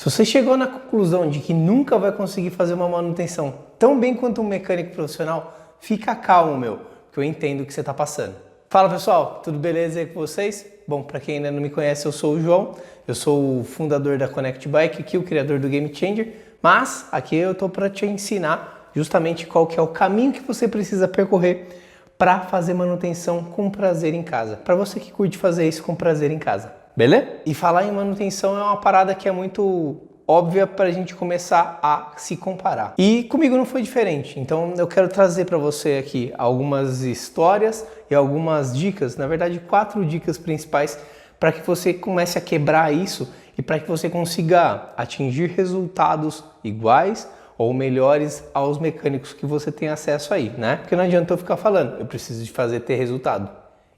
Se você chegou na conclusão de que nunca vai conseguir fazer uma manutenção tão bem quanto um mecânico profissional, fica calmo, meu, que eu entendo o que você está passando. Fala pessoal, tudo beleza aí com vocês? Bom, para quem ainda não me conhece, eu sou o João, eu sou o fundador da Connect Bike, aqui o criador do Game Changer, mas aqui eu tô para te ensinar justamente qual que é o caminho que você precisa percorrer para fazer manutenção com prazer em casa. Para você que curte fazer isso com prazer em casa, beleza? E falar em manutenção é uma parada que é muito óbvia para a gente começar a se comparar. E comigo não foi diferente, então eu quero trazer para você aqui algumas histórias e algumas dicas, na verdade 4 dicas principais para que você comece a quebrar isso e para que você consiga atingir resultados iguais ou melhores aos mecânicos que você tem acesso aí, né? Porque não adianta eu ficar falando, eu preciso de fazer ter resultado.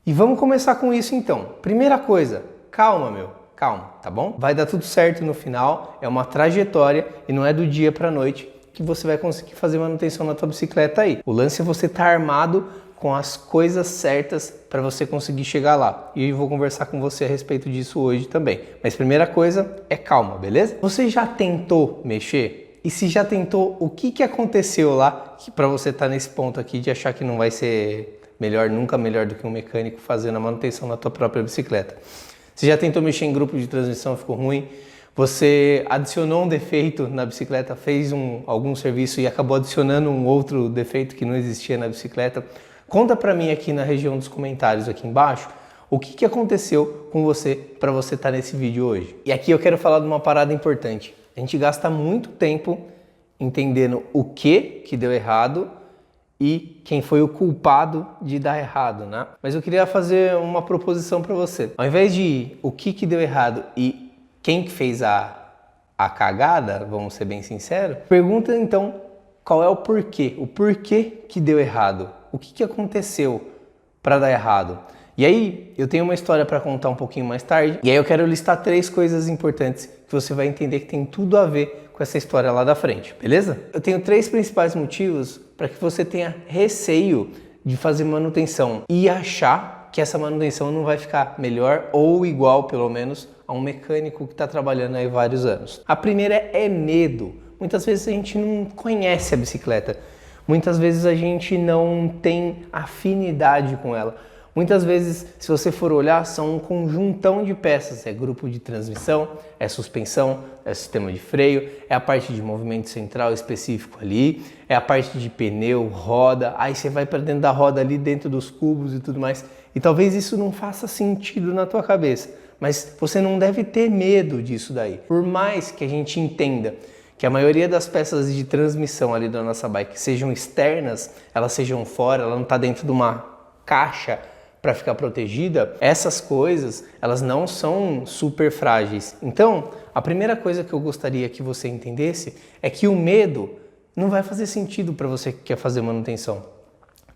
E vamos começar com isso então. Primeira coisa, calma, meu. Calma, tá bom? Vai dar tudo certo no final, é uma trajetória e não é do dia para a noite que você vai conseguir fazer manutenção na tua bicicleta aí. O lance é você estar armado com as coisas certas para você conseguir chegar lá. E eu vou conversar com você a respeito disso hoje também. Mas primeira coisa é calma, beleza? Você já tentou mexer? E se já tentou, o que aconteceu lá para você estar nesse ponto aqui de achar que não vai ser melhor, nunca melhor do que um mecânico fazendo a manutenção na tua própria bicicleta? Você já tentou mexer em grupo de transmissão, ficou ruim? Você adicionou um defeito na bicicleta, fez algum serviço e acabou adicionando um outro defeito que não existia na bicicleta? Conta pra mim aqui na região dos comentários aqui embaixo o que aconteceu com você para você estar nesse vídeo hoje. E aqui eu quero falar de uma parada importante. A gente gasta muito tempo entendendo o que deu errado e quem foi o culpado de dar errado, né? Mas eu queria fazer uma proposição para você. Ao invés de o que deu errado e quem que fez a cagada, vamos ser bem sinceros, pergunta então qual é o porquê que deu errado, o que aconteceu para dar errado. E aí eu tenho uma história para contar um pouquinho mais tarde, e aí eu quero listar 3 coisas importantes que você vai entender que tem tudo a ver com essa história lá da frente, beleza? Eu tenho 3 principais motivos para que você tenha receio de fazer manutenção e achar que essa manutenção não vai ficar melhor ou igual, pelo menos, a um mecânico que está trabalhando aí vários anos. A primeira é medo. Muitas vezes a gente não conhece a bicicleta, muitas vezes a gente não tem afinidade com ela. Muitas vezes, se você for olhar, são um conjuntão de peças. É grupo de transmissão, é suspensão, é sistema de freio, é a parte de movimento central específico ali, é a parte de pneu, roda, aí você vai para dentro da roda ali, dentro dos cubos e tudo mais. E talvez isso não faça sentido na tua cabeça, mas você não deve ter medo disso daí. Por mais que a gente entenda que a maioria das peças de transmissão ali da nossa bike sejam externas, elas sejam fora, ela não está dentro de uma caixa para ficar protegida, essas coisas, elas não são super frágeis. Então, a primeira coisa que eu gostaria que você entendesse é que o medo não vai fazer sentido para você que quer fazer manutenção,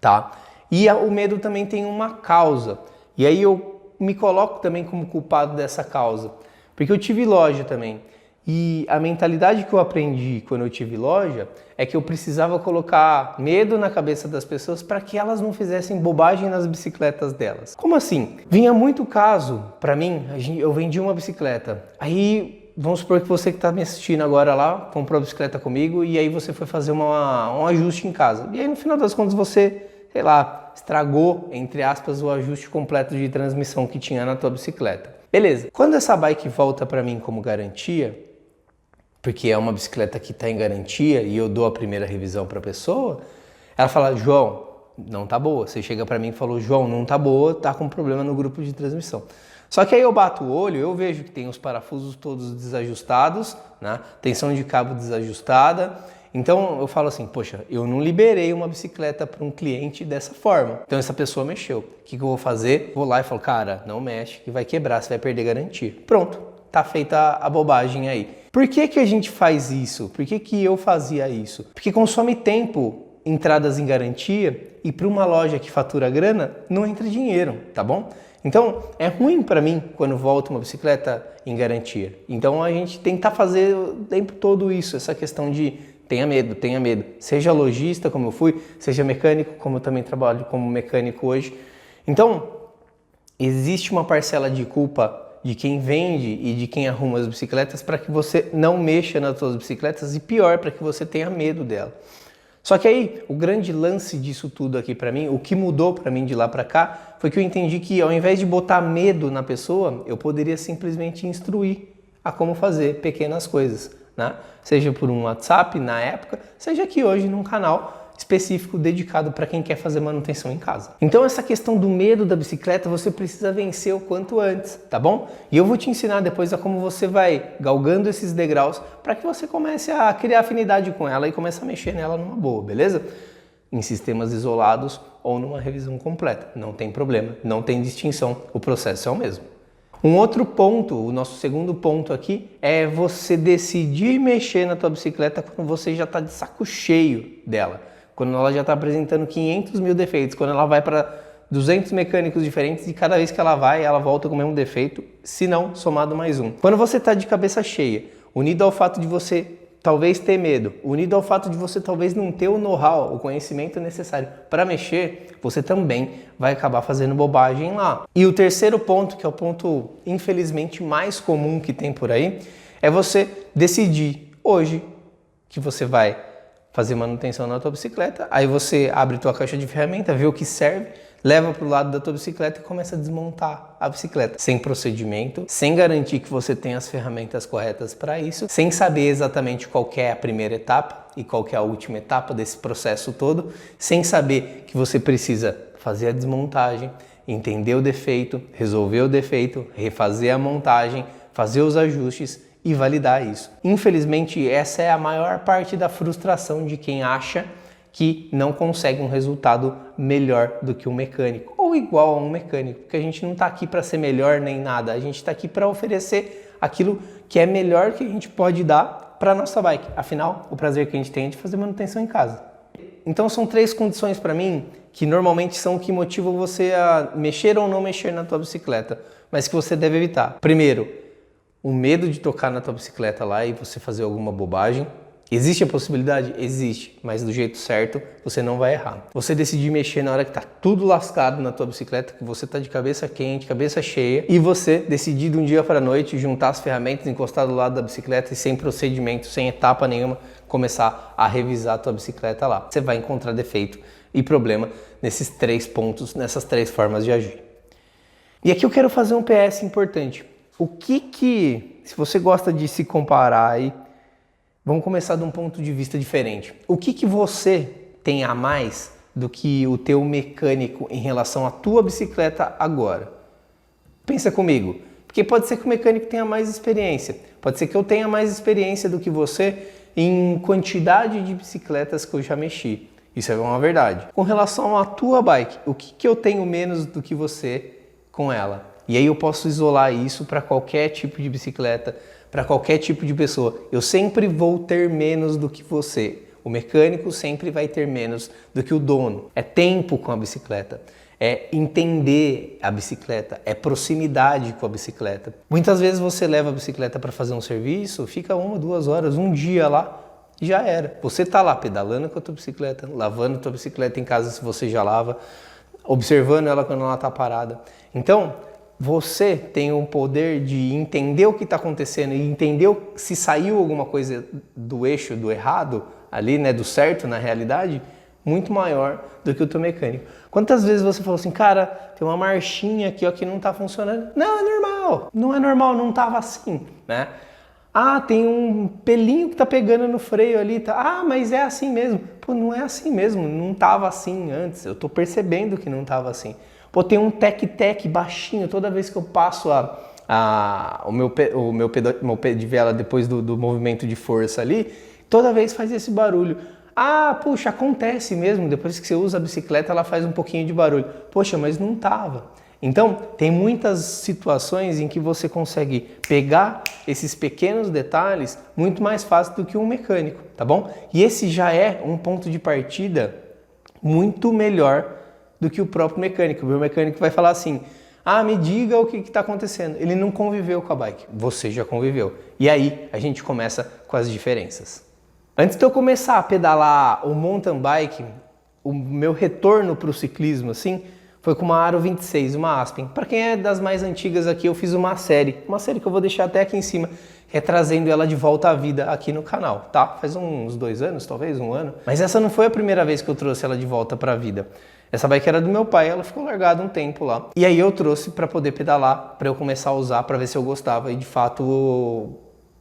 tá? E o medo também tem uma causa. E aí eu me coloco também como culpado dessa causa, porque eu tive loja também. E a mentalidade que eu aprendi quando eu tive loja é que eu precisava colocar medo na cabeça das pessoas para que elas não fizessem bobagem nas bicicletas delas. Como assim? Vinha muito caso para mim, eu vendi uma bicicleta, aí vamos supor que você que está me assistindo agora lá, comprou a bicicleta comigo e aí você foi fazer um ajuste em casa. E aí no final das contas você, sei lá, estragou, entre aspas, o ajuste completo de transmissão que tinha na tua bicicleta. Beleza, quando essa bike volta para mim como garantia, porque é uma bicicleta que está em garantia e eu dou a primeira revisão para a pessoa, ela fala, João, não tá boa. Você chega para mim e falou, João, não tá boa, tá com problema no grupo de transmissão. Só que aí eu bato o olho, eu vejo que tem os parafusos todos desajustados, né? Tensão de cabo desajustada. Então eu falo assim, poxa, eu não liberei uma bicicleta para um cliente dessa forma. Então essa pessoa mexeu. O que eu vou fazer? Vou lá e falo, cara, não mexe que vai quebrar, você vai perder garantia. Pronto, tá feita a bobagem aí. Por que a gente faz isso? Por que eu fazia isso? Porque consome tempo entradas em garantia e para uma loja que fatura grana não entra dinheiro, tá bom? Então é ruim para mim quando volta uma bicicleta em garantia. Então a gente tenta fazer o tempo todo isso, essa questão de tenha medo. Seja lojista como eu fui, seja mecânico como eu também trabalho como mecânico hoje. Então existe uma parcela de culpa de quem vende e de quem arruma as bicicletas para que você não mexa nas suas bicicletas e pior, para que você tenha medo dela. Só que aí, o grande lance disso tudo aqui para mim, o que mudou para mim de lá para cá, foi que eu entendi que ao invés de botar medo na pessoa, eu poderia simplesmente instruir a como fazer pequenas coisas, né? Seja por um WhatsApp na época, seja aqui hoje num canal específico dedicado para quem quer fazer manutenção em casa. Então essa questão do medo da bicicleta você precisa vencer o quanto antes, tá bom? E eu vou te ensinar depois a como você vai galgando esses degraus para que você comece a criar afinidade com ela e comece a mexer nela numa boa, beleza? Em sistemas isolados ou numa revisão completa, não tem problema, não tem distinção, o processo é o mesmo. Um outro ponto, o nosso segundo ponto aqui, é você decidir mexer na tua bicicleta quando você já está de saco cheio dela. Quando ela já está apresentando 500 mil defeitos, quando ela vai para 200 mecânicos diferentes e cada vez que ela vai, ela volta com o mesmo defeito, se não, somado mais um. Quando você está de cabeça cheia, unido ao fato de você talvez ter medo, unido ao fato de você talvez não ter o know-how, o conhecimento necessário para mexer, você também vai acabar fazendo bobagem lá. E o terceiro ponto, que é o ponto infelizmente mais comum que tem por aí, é você decidir hoje que você vai fazer manutenção na tua bicicleta, aí você abre tua caixa de ferramenta, vê o que serve, leva para o lado da tua bicicleta e começa a desmontar a bicicleta. Sem procedimento, sem garantir que você tem as ferramentas corretas para isso, sem saber exatamente qual é a primeira etapa e qual é a última etapa desse processo todo, sem saber que você precisa fazer a desmontagem, entender o defeito, resolver o defeito, refazer a montagem, fazer os ajustes e validar isso. Infelizmente, essa é a maior parte da frustração de quem acha que não consegue um resultado melhor do que um mecânico ou igual a um mecânico, porque a gente não está aqui para ser melhor nem nada, a gente está aqui para oferecer aquilo que é melhor que a gente pode dar para a nossa bike. Afinal, o prazer que a gente tem é de fazer manutenção em casa. Então são 3 condições para mim que normalmente são o que motivam você a mexer ou não mexer na tua bicicleta, mas que você deve evitar. Primeiro, o medo de tocar na tua bicicleta lá e você fazer alguma bobagem. Existe a possibilidade? Existe, mas do jeito certo você não vai errar. Você decidir mexer na hora que tá tudo lascado na tua bicicleta, que você tá de cabeça quente, cabeça cheia, e você decidir de um dia para a noite juntar as ferramentas, encostar do lado da bicicleta e sem procedimento, sem etapa nenhuma, começar a revisar a tua bicicleta lá. Você vai encontrar defeito e problema nesses 3 pontos, nessas 3 formas de agir. E aqui eu quero fazer um PS importante. Se você gosta de se comparar aí, vamos começar de um ponto de vista diferente. O que você tem a mais do que o teu mecânico em relação à tua bicicleta agora? Pensa comigo, porque pode ser que o mecânico tenha mais experiência, pode ser que eu tenha mais experiência do que você em quantidade de bicicletas que eu já mexi. Isso é uma verdade. Com relação à tua bike, o que eu tenho menos do que você com ela? E aí eu posso isolar isso para qualquer tipo de bicicleta, para qualquer tipo de pessoa. Eu sempre vou ter menos do que você. O mecânico sempre vai ter menos do que o dono. É tempo com a bicicleta, é entender a bicicleta, é proximidade com a bicicleta. Muitas vezes você leva a bicicleta para fazer um serviço, fica 1, 2 horas, um dia lá e já era. Você está lá pedalando com a tua bicicleta, lavando a tua bicicleta em casa se você já lava, observando ela quando ela está parada. Então, você tem o poder de entender o que está acontecendo e entender se saiu alguma coisa do eixo, do errado, ali, né, do certo na realidade, muito maior do que o teu mecânico. Quantas vezes você falou assim, cara, tem uma marchinha aqui ó, que não está funcionando? Não, é normal, não é normal, não estava assim, né? Ah, tem um pelinho que tá pegando no freio ali, tá? Ah, mas é assim mesmo. Pô, não é assim mesmo, não estava assim antes, eu tô percebendo que não estava assim. Pô, tem um tec-tec baixinho, toda vez que eu passo o meu pé de vela depois do movimento de força ali, toda vez faz esse barulho. Ah, puxa, acontece mesmo, depois que você usa a bicicleta ela faz um pouquinho de barulho. Poxa, mas não tava. Então, tem muitas situações em que você consegue pegar esses pequenos detalhes muito mais fácil do que um mecânico, tá bom? E esse já é um ponto de partida muito melhor do que o próprio mecânico. O meu mecânico vai falar assim, ah, me diga o que está acontecendo. Ele não conviveu com a bike, você já conviveu. E aí a gente começa com as diferenças. Antes de eu começar a pedalar o mountain bike, o meu retorno para o ciclismo, assim, foi com uma Aro 26, uma Aspen. Para quem é das mais antigas aqui, eu fiz uma série que eu vou deixar até aqui em cima, trazendo ela de volta à vida aqui no canal, tá? Faz uns 2 anos, talvez, 1 ano. Mas essa não foi a primeira vez que eu trouxe ela de volta para a vida. Essa bike era do meu pai, ela ficou largada um tempo lá. E aí eu trouxe para poder pedalar, para eu começar a usar, para ver se eu gostava. E de fato,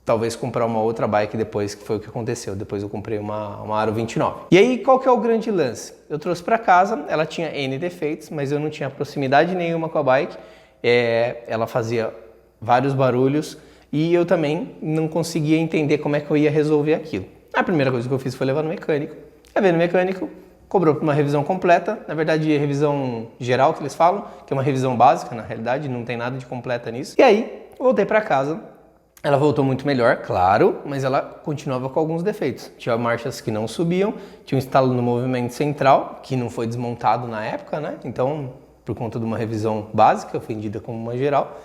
talvez comprar uma outra bike depois, que foi o que aconteceu. Depois eu comprei uma Aro 29. E aí, qual que é o grande lance? Eu trouxe para casa, ela tinha N defeitos, mas eu não tinha proximidade nenhuma com a bike. Ela fazia vários barulhos e eu também não conseguia entender como é que eu ia resolver aquilo. A primeira coisa que eu fiz foi levar no mecânico. Levei no mecânico, cobrou uma revisão completa, na verdade revisão geral que eles falam, que é uma revisão básica, na realidade, não tem nada de completa nisso. E aí, voltei para casa. Ela voltou muito melhor, claro, mas ela continuava com alguns defeitos. Tinha marchas que não subiam, tinha um estalo no movimento central, que não foi desmontado na época, né? Então, por conta de uma revisão básica, foi vendida como uma geral.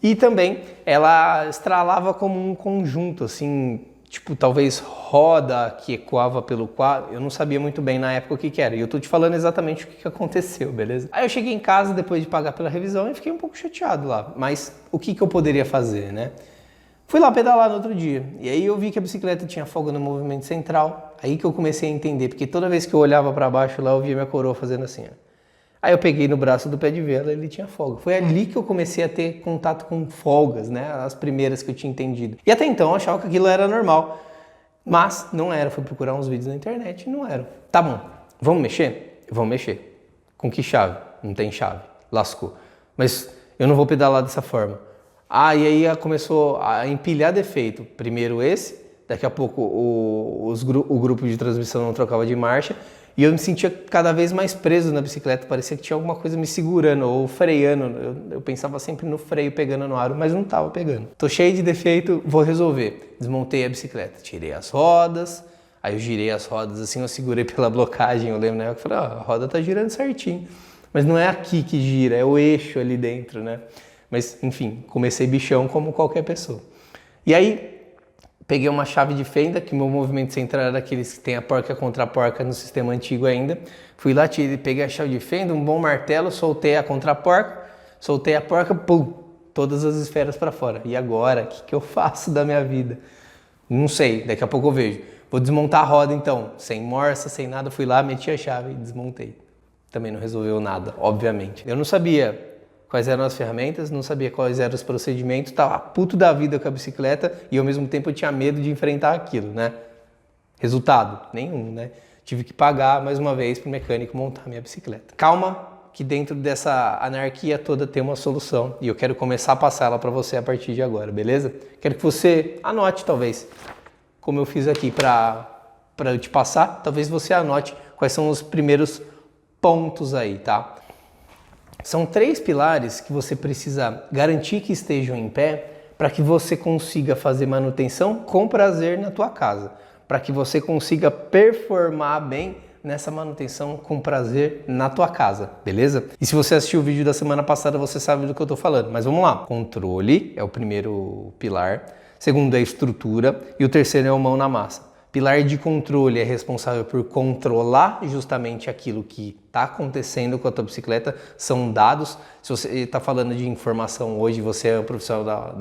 E também, ela estralava como um conjunto, assim, tipo, talvez roda que ecoava pelo quadro. Eu não sabia muito bem na época o que era. E eu tô te falando exatamente o que aconteceu, beleza? Aí eu cheguei em casa depois de pagar pela revisão e fiquei um pouco chateado lá. Mas o que eu poderia fazer, né? Fui lá pedalar no outro dia, e aí eu vi que a bicicleta tinha folga no movimento central, aí que eu comecei a entender, porque toda vez que eu olhava para baixo lá, eu via minha coroa fazendo assim, ó. Aí eu peguei no braço do pé de vela e ele tinha folga. Foi ali que eu comecei a ter contato com folgas, né, as primeiras que eu tinha entendido. E até então eu achava que aquilo era normal, mas não era, fui procurar uns vídeos na internet e não era. Tá bom, vamos mexer? Vamos mexer. Com que chave? Não tem chave, lascou. Mas eu não vou pedalar dessa forma. E aí começou a empilhar defeito. Primeiro esse, daqui a pouco o grupo de transmissão não trocava de marcha e eu me sentia cada vez mais preso na bicicleta, parecia que tinha alguma coisa me segurando ou freando. Eu pensava sempre no freio pegando no aro, mas não estava pegando. Tô cheio de defeito, vou resolver. Desmontei a bicicleta, tirei as rodas, aí eu girei as rodas assim, eu segurei pela blocagem, eu lembro, né? Eu falei, a roda tá girando certinho, mas não é aqui que gira, é o eixo ali dentro, né? Mas, enfim, comecei bichão como qualquer pessoa. E aí, peguei uma chave de fenda, que o meu movimento central era daqueles que tem a porca contra a porca no sistema antigo ainda. Fui lá, peguei a chave de fenda, um bom martelo, soltei a contra a porca, soltei a porca, pum, todas as esferas para fora. E agora, o que eu faço da minha vida? Não sei, daqui a pouco eu vejo. Vou desmontar a roda então, sem morsa, sem nada, fui lá, meti a chave e desmontei. Também não resolveu nada, obviamente. Eu não sabia quais eram as ferramentas, não sabia quais eram os procedimentos, estava puto da vida com a bicicleta e ao mesmo tempo eu tinha medo de enfrentar aquilo, né? Resultado? Nenhum, né? Tive que pagar mais uma vez para o mecânico montar minha bicicleta. Calma, que dentro dessa anarquia toda tem uma solução e eu quero começar a passar ela para você a partir de agora, beleza? Quero que você anote, talvez, como eu fiz aqui para eu te passar, talvez você anote quais são os primeiros pontos aí, tá? São 3 pilares que você precisa garantir que estejam em pé para que você consiga fazer manutenção com prazer na tua casa, para que você consiga performar bem nessa manutenção com prazer na tua casa, beleza? E se você assistiu o vídeo da semana passada, você sabe do que eu tô falando, mas vamos lá. Controle é o primeiro pilar, segundo é estrutura e o terceiro é o mão na massa. Pilar de controle é responsável por controlar justamente aquilo que está acontecendo com a tua bicicleta, são dados. Se você está falando de informação hoje, você é um profissional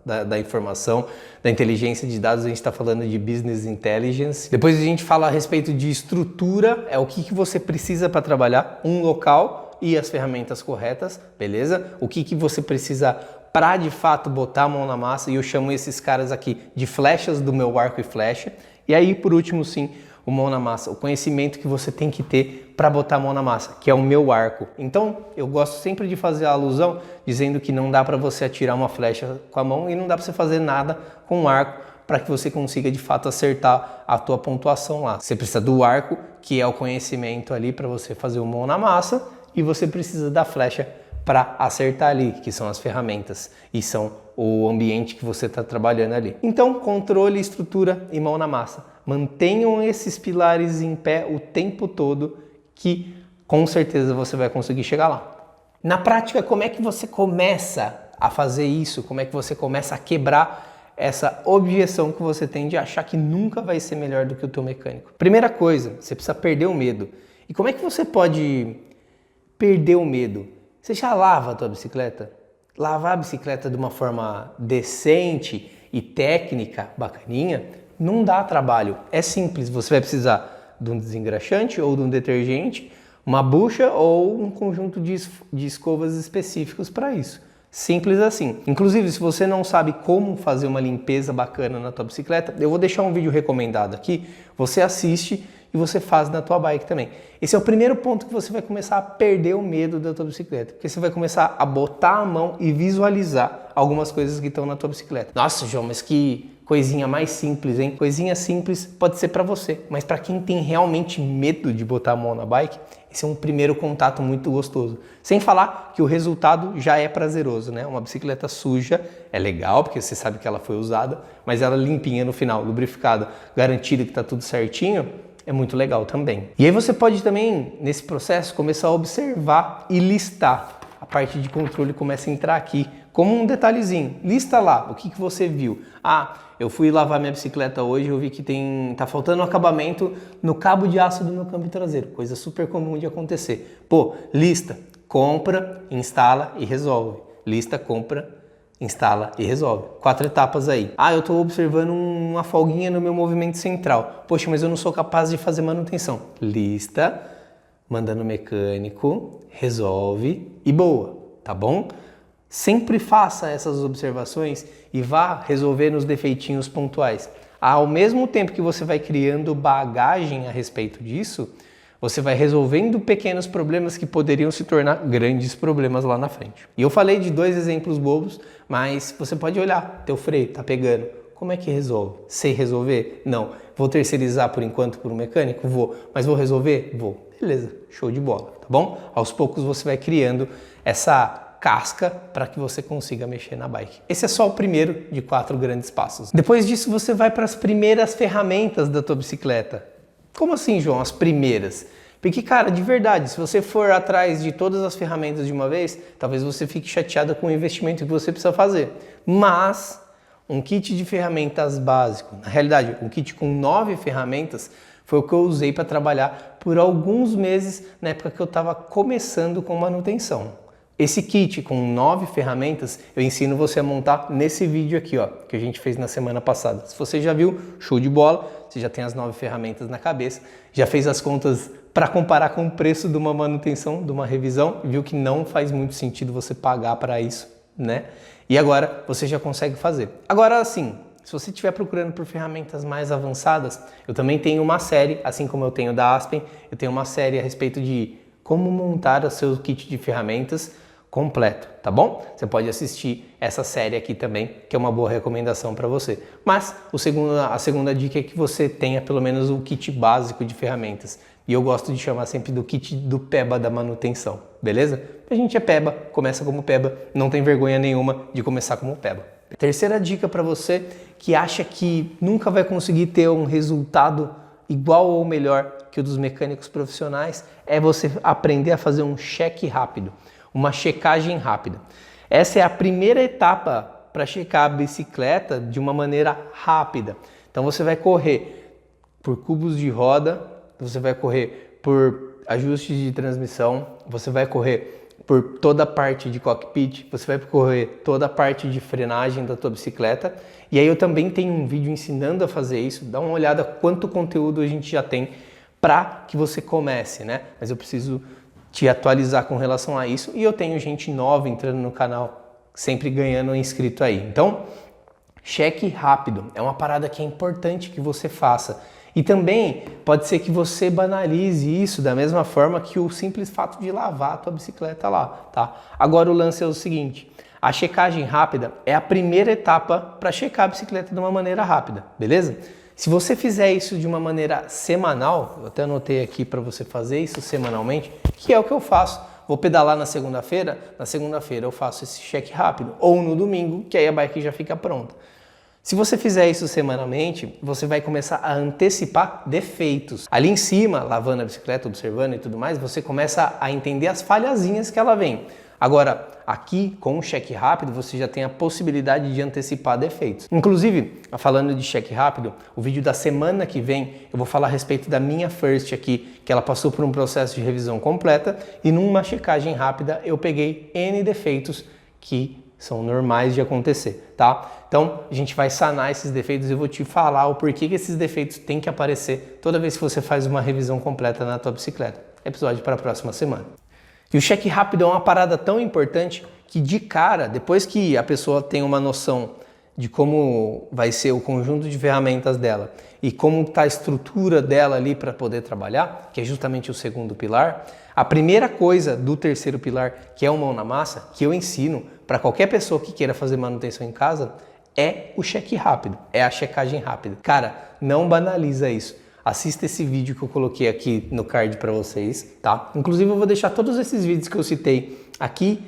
da informação, da inteligência de dados, a gente está falando de business intelligence. Depois a gente fala a respeito de estrutura, é o que você precisa para trabalhar, um local e as ferramentas corretas, beleza? O que você precisa para de fato botar a mão na massa, e eu chamo esses caras aqui de flechas do meu arco e flecha. E aí, por último, sim, o mão na massa, o conhecimento que você tem que ter para botar a mão na massa, que é o meu arco. Então, eu gosto sempre de fazer a alusão dizendo que não dá para você atirar uma flecha com a mão e não dá para você fazer nada com o arco para que você consiga de fato acertar a tua pontuação lá. Você precisa do arco, que é o conhecimento ali para você fazer o mão na massa, e você precisa da flecha para acertar ali, que são as ferramentas e são o ambiente que você está trabalhando ali. Então, controle, estrutura e mão na massa. Mantenham esses pilares em pé o tempo todo, que com certeza você vai conseguir chegar lá. Na prática, como é que você começa a fazer isso? Como é que você começa a quebrar essa objeção que você tem de achar que nunca vai ser melhor do que o teu mecânico? Primeira coisa, você precisa perder o medo. E como é que você pode perder o medo. Você já lava a tua bicicleta? Lavar a bicicleta de uma forma decente e técnica, bacaninha, não dá trabalho. É simples, você vai precisar de um desengraxante ou de um detergente, uma bucha ou um conjunto de escovas específicos para isso. Simples assim. Inclusive, se você não sabe como fazer uma limpeza bacana na tua bicicleta, eu vou deixar um vídeo recomendado aqui, você assiste e você faz na tua bike também. Esse é o primeiro ponto que você vai começar a perder o medo da tua bicicleta, porque você vai começar a botar a mão e visualizar algumas coisas que estão na tua bicicleta. Nossa, João, mas que coisinha mais simples, hein? Coisinha simples pode ser para você, mas para quem tem realmente medo de botar a mão na bike, esse é um primeiro contato muito gostoso. Sem falar que o resultado já é prazeroso, né? Uma bicicleta suja é legal, porque você sabe que ela foi usada, mas ela limpinha no final, lubrificada, garantido que tá tudo certinho, é muito legal também. E aí você pode também, nesse processo, começar a observar e listar. A parte de controle começa a entrar aqui como um detalhezinho. Lista lá o que você viu. Ah, eu fui lavar minha bicicleta hoje, eu vi que tá faltando um acabamento no cabo de aço do meu câmbio traseiro. Coisa super comum de acontecer. Pô, lista, compra, instala e resolve. Lista, compra, instala e resolve. 4 etapas aí. Ah, eu estou observando uma folguinha no meu movimento central. Poxa, mas eu não sou capaz de fazer manutenção. Lista, manda no mecânico, resolve e boa, tá bom? Sempre faça essas observações e vá resolvendo os defeitinhos pontuais. Ao mesmo tempo que você vai criando bagagem a respeito disso, você vai resolvendo pequenos problemas que poderiam se tornar grandes problemas lá na frente. E eu falei de 2 exemplos bobos, mas você pode olhar, teu freio tá pegando. Como é que resolve? Sei resolver? Não. Vou terceirizar por enquanto por um mecânico? Vou. Mas vou resolver? Vou. Beleza, show de bola, tá bom? Aos poucos você vai criando essa casca para que você consiga mexer na bike. Esse é só o primeiro de 4 grandes passos. Depois disso você vai para as primeiras ferramentas da tua bicicleta. Como assim, João? As primeiras? Porque, cara, de verdade, se você for atrás de todas as ferramentas de uma vez, talvez você fique chateado com o investimento que você precisa fazer. Mas um kit de ferramentas básico, na realidade, um kit com 9 ferramentas, foi o que eu usei para trabalhar por alguns meses na época que eu estava começando com manutenção. Esse kit com 9 ferramentas eu ensino você a montar nesse vídeo aqui, ó, que a gente fez na semana passada. Se você já viu, show de bola, você já tem as 9 ferramentas na cabeça, já fez as contas para comparar com o preço de uma manutenção, de uma revisão, viu que não faz muito sentido você pagar para isso, né? E agora você já consegue fazer. Agora sim, se você estiver procurando por ferramentas mais avançadas, eu também tenho uma série, assim como eu tenho da Aspen, eu tenho uma série a respeito de como montar o seu kit de ferramentas completo, tá bom? Você pode assistir essa série aqui também, que é uma boa recomendação para você. Mas a segunda dica é que você tenha pelo menos o kit básico de ferramentas. E eu gosto de chamar sempre do kit do PEBA da manutenção, beleza? A gente é PEBA, começa como PEBA, não tem vergonha nenhuma de começar como PEBA. Terceira dica para você que acha que nunca vai conseguir ter um resultado igual ou melhor que o dos mecânicos profissionais é você aprender a fazer um cheque rápido. Uma checagem rápida. Essa é a primeira etapa para checar a bicicleta de uma maneira rápida. Então você vai correr por cubos de roda, você vai correr por ajustes de transmissão, você vai correr por toda a parte de cockpit, você vai correr toda a parte de frenagem da tua bicicleta. E aí eu também tenho um vídeo ensinando a fazer isso. Dá uma olhada quanto conteúdo a gente já tem para que você comece, né? Mas eu preciso te atualizar com relação a isso e eu tenho gente nova entrando no canal, sempre ganhando inscrito aí. Então, cheque rápido é uma parada que é importante que você faça. E também pode ser que você banalize isso da mesma forma que o simples fato de lavar a tua bicicleta lá, tá? Agora o lance é o seguinte, a checagem rápida é a primeira etapa para checar a bicicleta de uma maneira rápida, beleza? Se você fizer isso de uma maneira semanal, eu até anotei aqui para você fazer isso semanalmente, que é o que eu faço. Vou pedalar na segunda-feira eu faço esse cheque rápido, ou no domingo, que aí a bike já fica pronta. Se você fizer isso semanalmente, você vai começar a antecipar defeitos. Ali em cima, lavando a bicicleta, observando e tudo mais, você começa a entender as falhazinhas que ela vem. Agora, aqui com o cheque rápido, você já tem a possibilidade de antecipar defeitos. Inclusive, falando de cheque rápido, o vídeo da semana que vem eu vou falar a respeito da minha First aqui, que ela passou por um processo de revisão completa e numa checagem rápida eu peguei N defeitos que são normais de acontecer, tá? Então, a gente vai sanar esses defeitos e eu vou te falar o porquê que esses defeitos têm que aparecer toda vez que você faz uma revisão completa na tua bicicleta. Episódio para a próxima semana. E o cheque rápido é uma parada tão importante que de cara, depois que a pessoa tem uma noção de como vai ser o conjunto de ferramentas dela e como está a estrutura dela ali para poder trabalhar, que é justamente o segundo pilar, a primeira coisa do terceiro pilar, que é o mão na massa, que eu ensino para qualquer pessoa que queira fazer manutenção em casa, é o cheque rápido, é a checagem rápida. Cara, não banaliza isso. Assista esse vídeo que eu coloquei aqui no card para vocês, tá? Inclusive eu vou deixar todos esses vídeos que eu citei aqui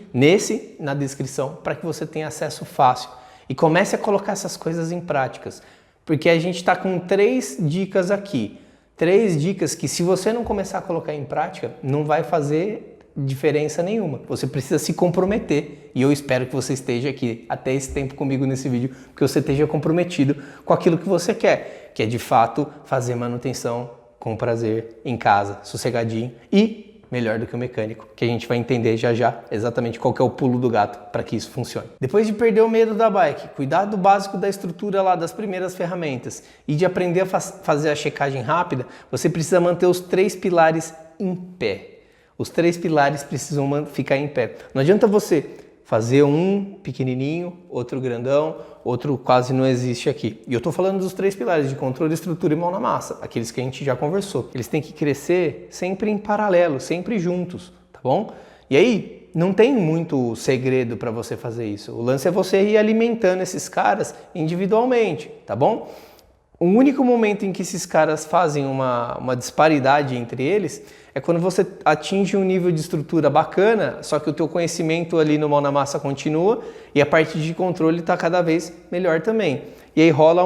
na descrição para que você tenha acesso fácil e comece a colocar essas coisas em práticas, porque a gente está com 3 dicas aqui, 3 dicas que se você não começar a colocar em prática, não vai fazer diferença nenhuma. Você precisa se comprometer e eu espero que você esteja aqui até esse tempo comigo nesse vídeo, que você esteja comprometido com aquilo que você quer, que é de fato fazer manutenção com prazer em casa, sossegadinho e melhor do que o mecânico, que a gente vai entender já já exatamente qual que é o pulo do gato para que isso funcione. Depois de perder o medo da bike, cuidar do básico da estrutura lá das primeiras ferramentas e de aprender a fazer a checagem rápida, você precisa manter os 3 pilares em pé. Os 3 pilares precisam ficar em pé. Não adianta você fazer um pequenininho, outro grandão, outro quase não existe aqui. E eu estou falando dos 3 pilares de controle, estrutura e mão na massa, aqueles que a gente já conversou. Eles têm que crescer sempre em paralelo, sempre juntos, tá bom? E aí, não tem muito segredo para você fazer isso. O lance é você ir alimentando esses caras individualmente, tá bom? O único momento em que esses caras fazem uma disparidade entre eles é quando você atinge um nível de estrutura bacana, só que o teu conhecimento ali no mão na massa continua e a parte de controle está cada vez melhor também. E aí rola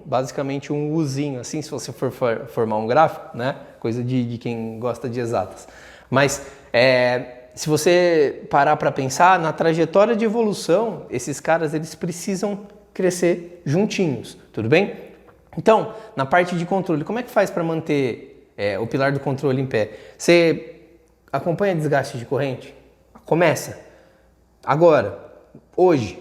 basicamente um Uzinho, assim, se você for formar um gráfico, né? Coisa de quem gosta de exatas. Mas se você parar para pensar, na trajetória de evolução, esses caras eles precisam crescer juntinhos, tudo bem? Então, na parte de controle, como é que faz para manter o pilar do controle em pé? Você acompanha desgaste de corrente? Começa. Agora, hoje,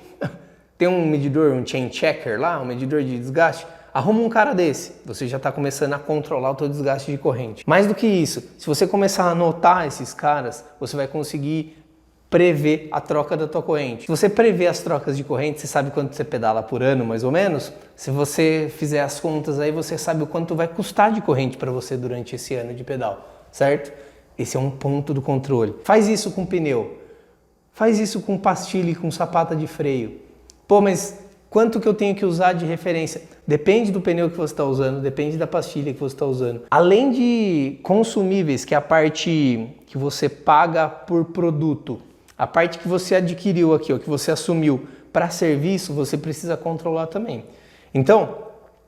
tem um medidor, um chain checker lá, um medidor de desgaste? Arruma um cara desse. Você já está começando a controlar o teu desgaste de corrente. Mais do que isso, se você começar a anotar esses caras, você vai conseguir prever a troca da tua corrente. Se você prever as trocas de corrente, você sabe quanto você pedala por ano, mais ou menos? Se você fizer as contas aí, você sabe o quanto vai custar de corrente para você durante esse ano de pedal, certo? Esse é um ponto do controle. Faz isso com pneu. Faz isso com pastilha e com sapata de freio. Pô, mas quanto que eu tenho que usar de referência? Depende do pneu que você está usando, depende da pastilha que você está usando. Além de consumíveis, que é a parte que você paga por produto, a parte que você adquiriu aqui, ó, que você assumiu para serviço, você precisa controlar também. Então,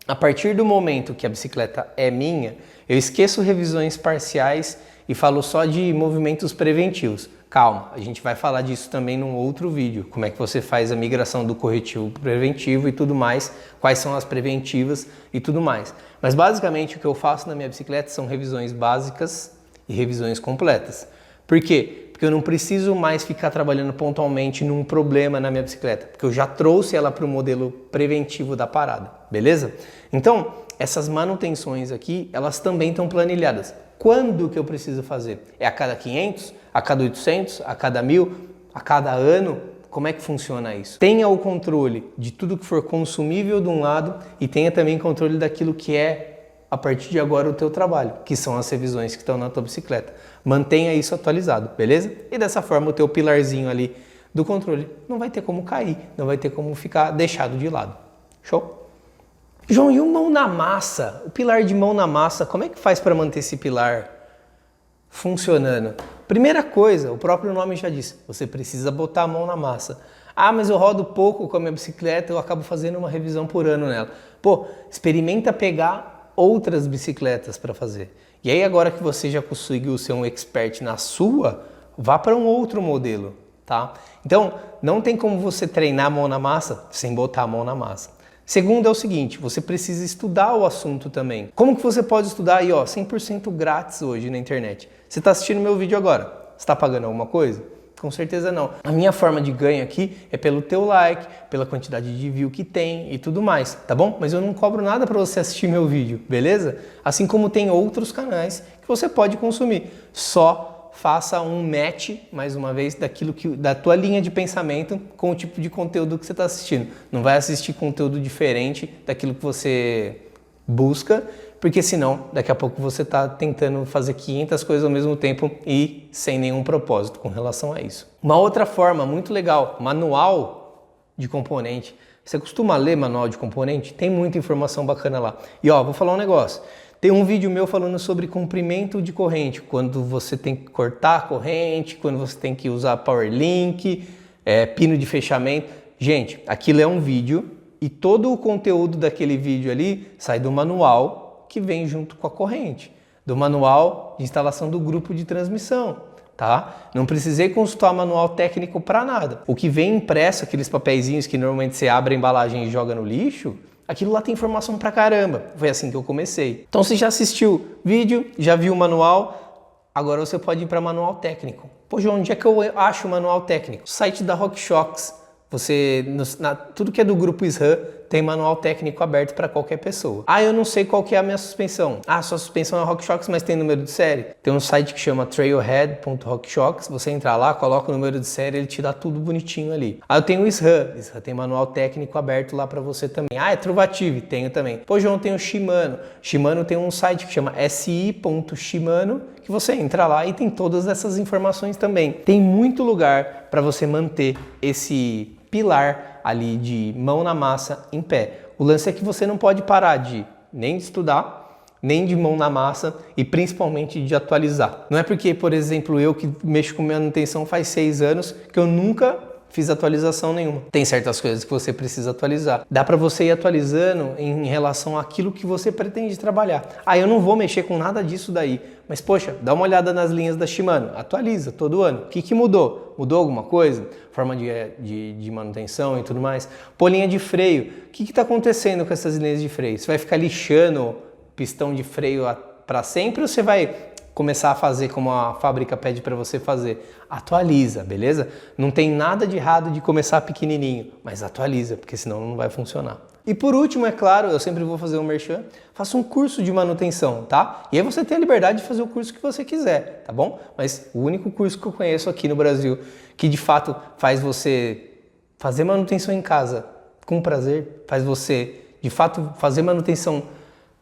a partir do momento que a bicicleta é minha, eu esqueço revisões parciais e falo só de movimentos preventivos. Calma, a gente vai falar disso também num outro vídeo, como é que você faz a migração do corretivo para o preventivo e tudo mais, quais são as preventivas e tudo mais. Mas basicamente o que eu faço na minha bicicleta são revisões básicas e revisões completas. Por quê? Porque eu não preciso mais ficar trabalhando pontualmente num problema na minha bicicleta, porque eu já trouxe ela para o modelo preventivo da parada, beleza? Então, essas manutenções aqui, elas também estão planilhadas. Quando que eu preciso fazer? É a cada 500? A cada 800? A cada 1000? A cada ano? Como é que funciona isso? Tenha o controle de tudo que for consumível de um lado e tenha também controle daquilo que é, a partir de agora, o teu trabalho, que são as revisões que estão na tua bicicleta. Mantenha isso atualizado, beleza? E dessa forma o teu pilarzinho ali do controle não vai ter como cair, não vai ter como ficar deixado de lado. Show? João, e o mão na massa? O pilar de mão na massa, como é que faz para manter esse pilar funcionando? Primeira coisa, o próprio nome já diz, você precisa botar a mão na massa. Ah, mas eu rodo pouco com a minha bicicleta, eu acabo fazendo uma revisão por ano nela. Pô, experimenta pegar outras bicicletas para fazer. E aí agora que você já conseguiu ser um expert na sua, vá para um outro modelo, tá? Então, não tem como você treinar a mão na massa sem botar a mão na massa. Segundo é o seguinte, você precisa estudar o assunto também. Como que você pode estudar aí, ó, 100% grátis hoje na internet? Você está assistindo meu vídeo agora, você está pagando alguma coisa? Com certeza não. A minha forma de ganho aqui é pelo teu like, pela quantidade de view que tem e tudo mais, tá bom? Mas eu não cobro nada para você assistir meu vídeo, beleza? Assim como tem outros canais que você pode consumir. Só faça um match, mais uma vez, da tua linha de pensamento com o tipo de conteúdo que você está assistindo. Não vai assistir conteúdo diferente daquilo que você busca, porque senão, daqui a pouco você está tentando fazer 500 coisas ao mesmo tempo e sem nenhum propósito com relação a isso. Uma outra forma muito legal, manual de componente. Você costuma ler manual de componente? Tem muita informação bacana lá. E ó, vou falar um negócio. Tem um vídeo meu falando sobre comprimento de corrente, quando você tem que cortar a corrente, quando você tem que usar power link, pino de fechamento. Gente, aquilo é um vídeo e todo o conteúdo daquele vídeo ali sai do manual que vem junto com a corrente, do manual de instalação do grupo de transmissão, tá? Não precisei consultar manual técnico para nada. O que vem impresso, aqueles papeizinhos que normalmente você abre a embalagem e joga no lixo, aquilo lá tem informação pra caramba. Foi assim que eu comecei. Então você já assistiu vídeo, já viu o manual, agora você pode ir para manual técnico. Pô, João, onde é que eu acho o manual técnico? Site da RockShox. Tudo que é do grupo SRAM tem manual técnico aberto para qualquer pessoa. Ah, eu não sei qual que é a minha suspensão. Ah, sua suspensão é RockShox, mas tem número de série. Tem um site que chama trailhead.rockshox. Você entra lá, coloca o número de série, ele te dá tudo bonitinho ali. Ah, eu tenho o SRAM. SRAM tem manual técnico aberto lá para você também. Ah, é Truvative? Tenho também. Pô, João, tem o Shimano. Shimano tem um site que chama si.shimano, que você entra lá e tem todas essas informações também. Tem muito lugar para você manter esse pilar ali de mão na massa em pé. O lance é que você não pode parar nem de estudar, nem de mão na massa e principalmente de atualizar. Não é porque, por exemplo, eu que mexo com manutenção faz 6 anos que eu nunca fiz atualização nenhuma. Tem certas coisas que você precisa atualizar. Dá para você ir atualizando em relação àquilo que você pretende trabalhar. Ah, eu não vou mexer com nada disso daí. Mas, poxa, dá uma olhada nas linhas da Shimano. Atualiza todo ano. O que mudou? Mudou alguma coisa? Forma de manutenção e tudo mais? Pô, linha de freio. O que está acontecendo com essas linhas de freio? Você vai ficar lixando pistão de freio para sempre ou você vai começar a fazer como a fábrica pede para você fazer? Atualiza, beleza? Não tem nada de errado de começar pequenininho, mas atualiza, porque senão não vai funcionar. E por último, é claro, eu sempre vou fazer um merchan, faça um curso de manutenção, tá? E aí você tem a liberdade de fazer o curso que você quiser, tá bom? Mas o único curso que eu conheço aqui no Brasil que de fato faz você fazer manutenção em casa com prazer, faz você de fato fazer manutenção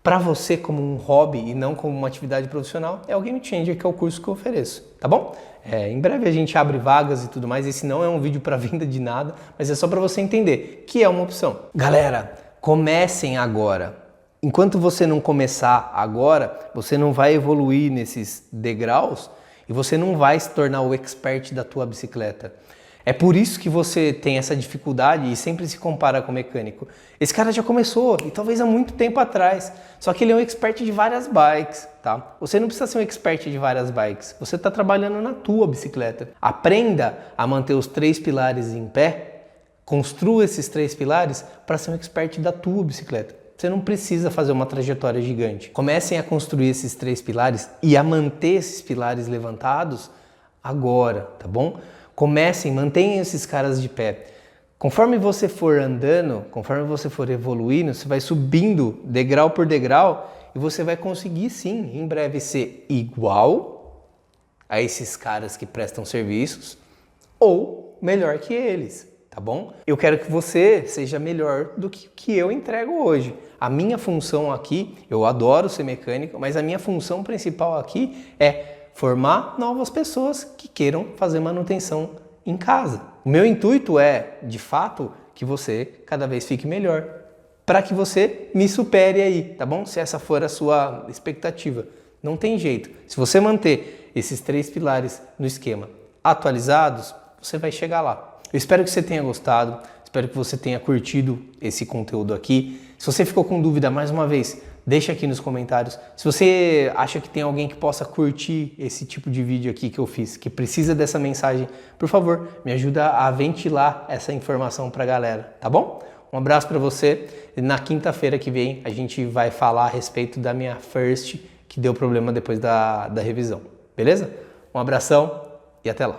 para você como um hobby e não como uma atividade profissional, é o Game Changer, que é o curso que eu ofereço, tá bom? Em breve a gente abre vagas e tudo mais, esse não é um vídeo para venda de nada, mas é só para você entender que é uma opção. Galera, comecem agora. Enquanto você não começar agora, você não vai evoluir nesses degraus e você não vai se tornar o expert da tua bicicleta. É por isso que você tem essa dificuldade e sempre se compara com o mecânico. Esse cara já começou e talvez há muito tempo atrás, só que ele é um expert de várias bikes, tá? Você não precisa ser um expert de várias bikes, você está trabalhando na tua bicicleta. Aprenda a manter os 3 pilares em pé, construa esses 3 pilares para ser um expert da tua bicicleta. Você não precisa fazer uma trajetória gigante. Comecem a construir esses 3 pilares e a manter esses pilares levantados agora, tá bom? Comecem, mantenham esses caras de pé. Conforme você for andando, conforme você for evoluindo, você vai subindo degrau por degrau e você vai conseguir sim, em breve, ser igual a esses caras que prestam serviços ou melhor que eles, tá bom? Eu quero que você seja melhor do que eu entrego hoje. A minha função aqui, eu adoro ser mecânico, mas a minha função principal aqui é formar novas pessoas que queiram fazer manutenção em casa. O meu intuito é, de fato, que você cada vez fique melhor, para que você me supere aí, tá bom? Se essa for a sua expectativa. Não tem jeito. Se você manter esses 3 pilares no esquema atualizados, você vai chegar lá. Eu espero que você tenha gostado, espero que você tenha curtido esse conteúdo aqui. Se você ficou com dúvida, mais uma vez, Deixa aqui nos comentários. Se você acha que tem alguém que possa curtir esse tipo de vídeo aqui que eu fiz, que precisa dessa mensagem, por favor, me ajuda a ventilar essa informação pra galera, tá bom? Um abraço para você. Na quinta-feira que vem a gente vai falar a respeito da minha first que deu problema depois da revisão. Beleza? Um abração e até lá.